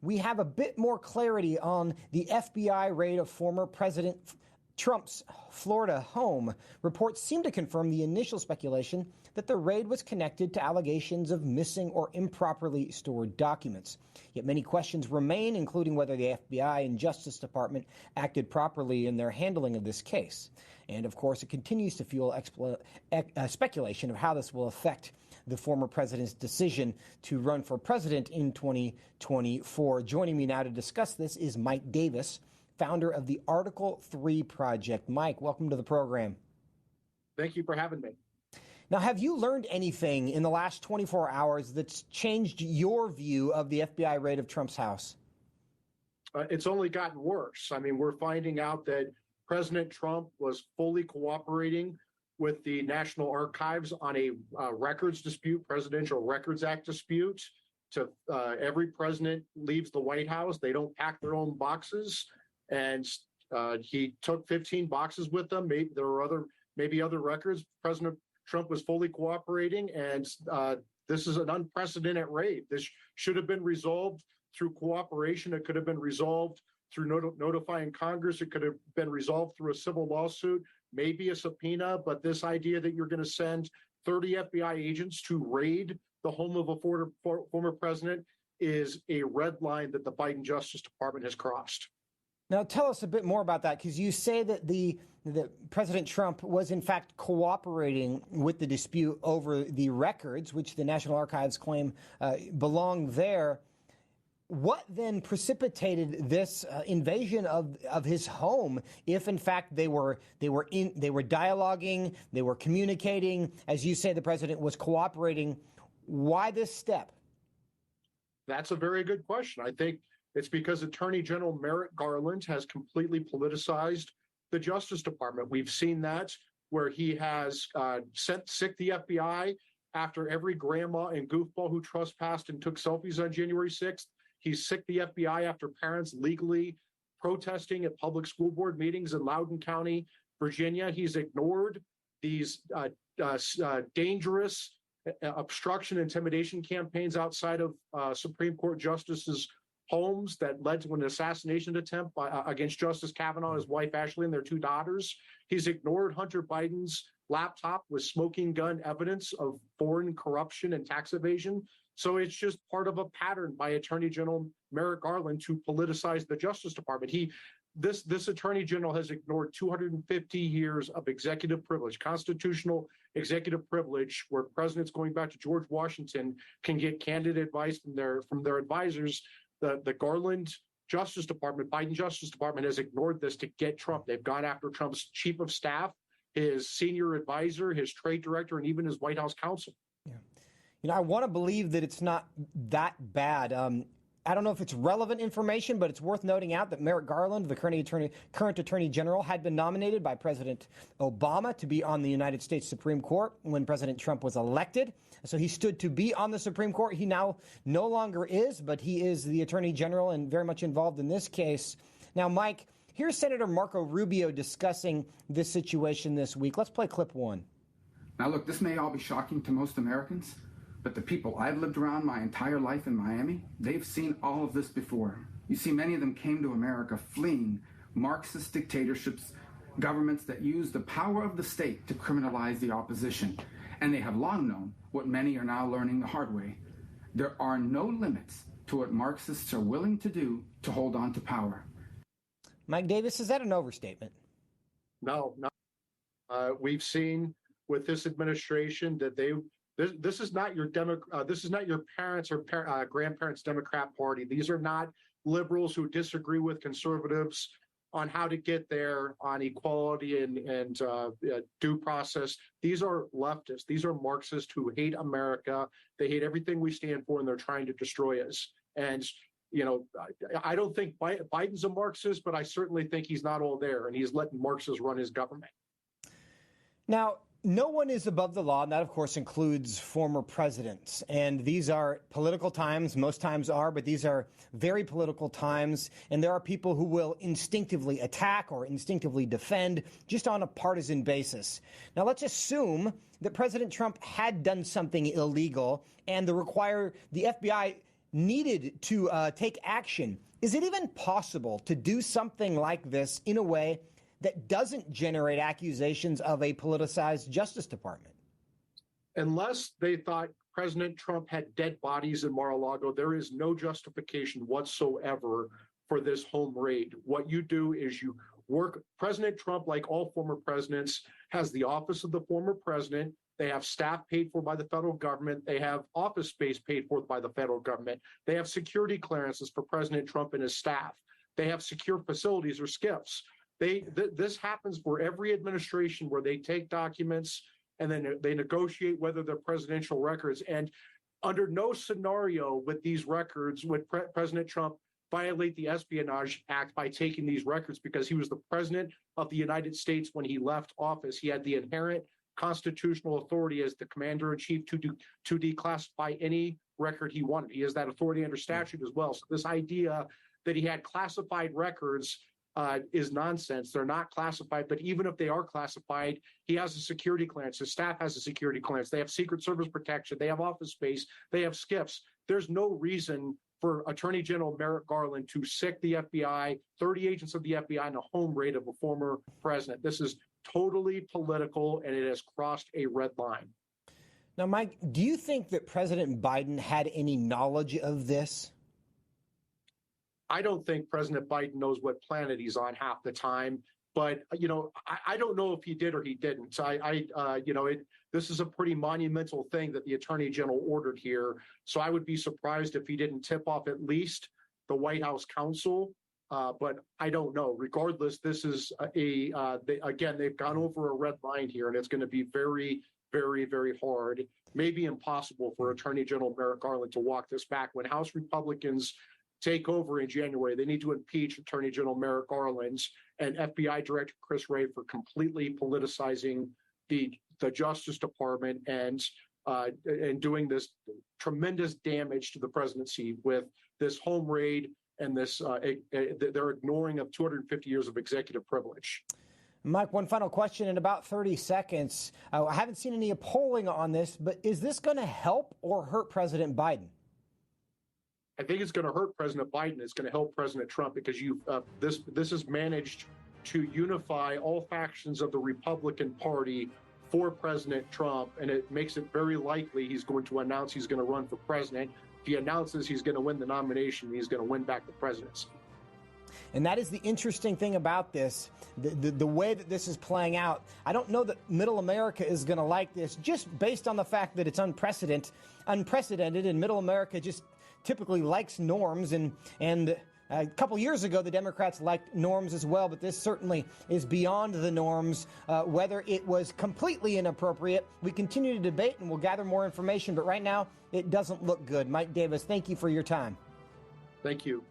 we have a bit more clarity on the FBI raid of former President Trump's Florida home. Reports seem to confirm the initial speculation that the raid was connected to allegations of missing or improperly stored documents. Yet many questions remain, including whether the FBI and Justice Department acted properly in their handling of this case. And, of course, it continues to fuel speculation of how this will affect the former president's decision to run for president in 2024. Joining me now to discuss this is Mike Davis, founder of the Article 3 Project. Mike, welcome to the program. Thank you for having me. Now, have you learned anything in the last 24 hours that's changed your view of the FBI raid of Trump's house? It's only gotten worse. I mean, we're finding out that President Trump was fully cooperating with the National Archives on a records dispute, Presidential Records Act dispute. Every president leaves the White House. They don't pack their own boxes. And he took 15 boxes with them. Maybe there were maybe other records. President Trump was fully cooperating, and this is an unprecedented raid. This should have been resolved through cooperation. It could have been resolved through notifying Congress. It could have been resolved through a civil lawsuit, maybe a subpoena. But this idea that you're going to send 30 FBI agents to raid the home of a former president is a red line that the Biden Justice Department has crossed. Now, tell us a bit more about that, because you say that that President Trump was, in fact, cooperating with the dispute over the records, which the National Archives claim belong there. What then precipitated this invasion of his home? If, in fact, they were dialoguing, they were communicating, as you say, the president was cooperating. Why this step? That's a very good question. I think it's because Attorney General Merrick Garland has completely politicized the Justice Department. We've seen that where he has sicked the FBI after every grandma and goofball who trespassed and took selfies on January 6th. He's sicked the FBI after parents legally protesting at public school board meetings in Loudoun County, Virginia. He's ignored these dangerous obstruction, intimidation campaigns outside of Supreme Court justices' homes that led to an assassination attempt against Justice Kavanaugh and his wife Ashley and their two daughters. He's ignored Hunter Biden's laptop with smoking gun evidence of foreign corruption and tax evasion. So it's just part of a pattern by Attorney General Merrick Garland to politicize the Justice Department. This Attorney General has ignored 250 years of executive privilege, constitutional executive privilege, where presidents going back to George Washington can get candid advice from their advisors. The Garland Justice Department, Biden Justice Department, has ignored this to get Trump. They've gone after Trump's chief of staff, his senior advisor, his trade director, and even his White House counsel. Yeah. I want to believe that it's not that bad. I don't know if it's relevant information, but it's worth noting out that Merrick Garland, the current Attorney General, had been nominated by President Obama to be on the United States Supreme Court when President Trump was elected. So he stood to be on the Supreme Court. He now no longer is, but he is the Attorney General and very much involved in this case. Now, Mike, here's Senator Marco Rubio discussing this situation this week. Let's play clip one. Now, look, this may all be shocking to most Americans, but the people I've lived around my entire life in Miami, they've seen all of this before. You see, many of them came to America fleeing Marxist dictatorships, governments that use the power of the state to criminalize the opposition. And they have long known what many are now learning the hard way. There are no limits to what Marxists are willing to do to hold on to power. Mike Davis, is that an overstatement? No. We've seen with this administration that this is not your this is not your parents' or grandparents' Democrat Party. These are not liberals who disagree with conservatives on how to get there on equality and due process. These are leftists. These are Marxists who hate America. They hate everything we stand for, and they're trying to destroy us. And I don't think Biden's a Marxist, but I certainly think he's not all there, and he's letting Marxists run his government. Now, no one is above the law, and that, of course, includes former presidents. And these are political times, most times are, but these are very political times. And there are people who will instinctively attack or instinctively defend just on a partisan basis. Now, let's assume that President Trump had done something illegal and the FBI needed to take action, is it even possible to do something like this in a way that doesn't generate accusations of a politicized Justice Department? Unless they thought President Trump had dead bodies in Mar-a-Lago, there is no justification whatsoever for this home raid. What you do is you work. President Trump, like all former presidents, has the office of the former president. They have staff paid for by the federal government. They have office space paid for by the federal government. They have security clearances for President Trump and his staff. They have secure facilities or SCIFs. This happens for every administration where they take documents and then they negotiate whether they're presidential records. And under no scenario with these records would President Trump violate the Espionage Act by taking these records, because he was the president of the United States when he left office. He had the inherent constitutional authority as the commander-in-chief to declassify any record he wanted. He has that authority under statute as well. So this idea that he had classified records is nonsense. They're not classified, but even if they are classified, he has a security clearance. His staff has a security clearance. They have Secret Service protection. They have office space. They have SCIFs. There's no reason for Attorney General Merrick Garland to sic the FBI, 30 agents of the FBI, in a home raid of a former president. This is totally political, and it has crossed a red line. Now, Mike, do you think that President Biden had any knowledge of this? I don't think President Biden knows what planet he's on half the time, but I don't know if he did or he didn't. So this is a pretty monumental thing that the Attorney General ordered here. So I would be surprised if he didn't tip off at least the White House counsel. But I don't know. Regardless, this is again, they've gone over a red line here, and it's going to be very, very, very hard, maybe impossible for Attorney General Merrick Garland to walk this back. When House Republicans take over in January, they need to impeach Attorney General Merrick Garland and FBI Director Chris Wray for completely politicizing the Justice Department and doing this tremendous damage to the presidency with this home raid and this they're ignoring of 250 years of executive privilege. Mike, one final question in about 30 seconds. I haven't seen any polling on this, but is this going to help or hurt President Biden? I think it's going to hurt President Biden. It's going to help President Trump, because this has managed to unify all factions of the Republican Party for President Trump, and it makes it very likely he's going to announce he's going to run for president. If he announces he's going to win the nomination, he's going to win back the presidency. And that is the interesting thing about this, the way that this is playing out. I don't know that Middle America is going to like this, just based on the fact that it's unprecedented, and Middle America just typically likes norms, and a couple years ago, the Democrats liked norms as well, but this certainly is beyond the norms. Whether it was completely inappropriate, we continue to debate and we'll gather more information, but right now, it doesn't look good. Mike Davis, thank you for your time. Thank you.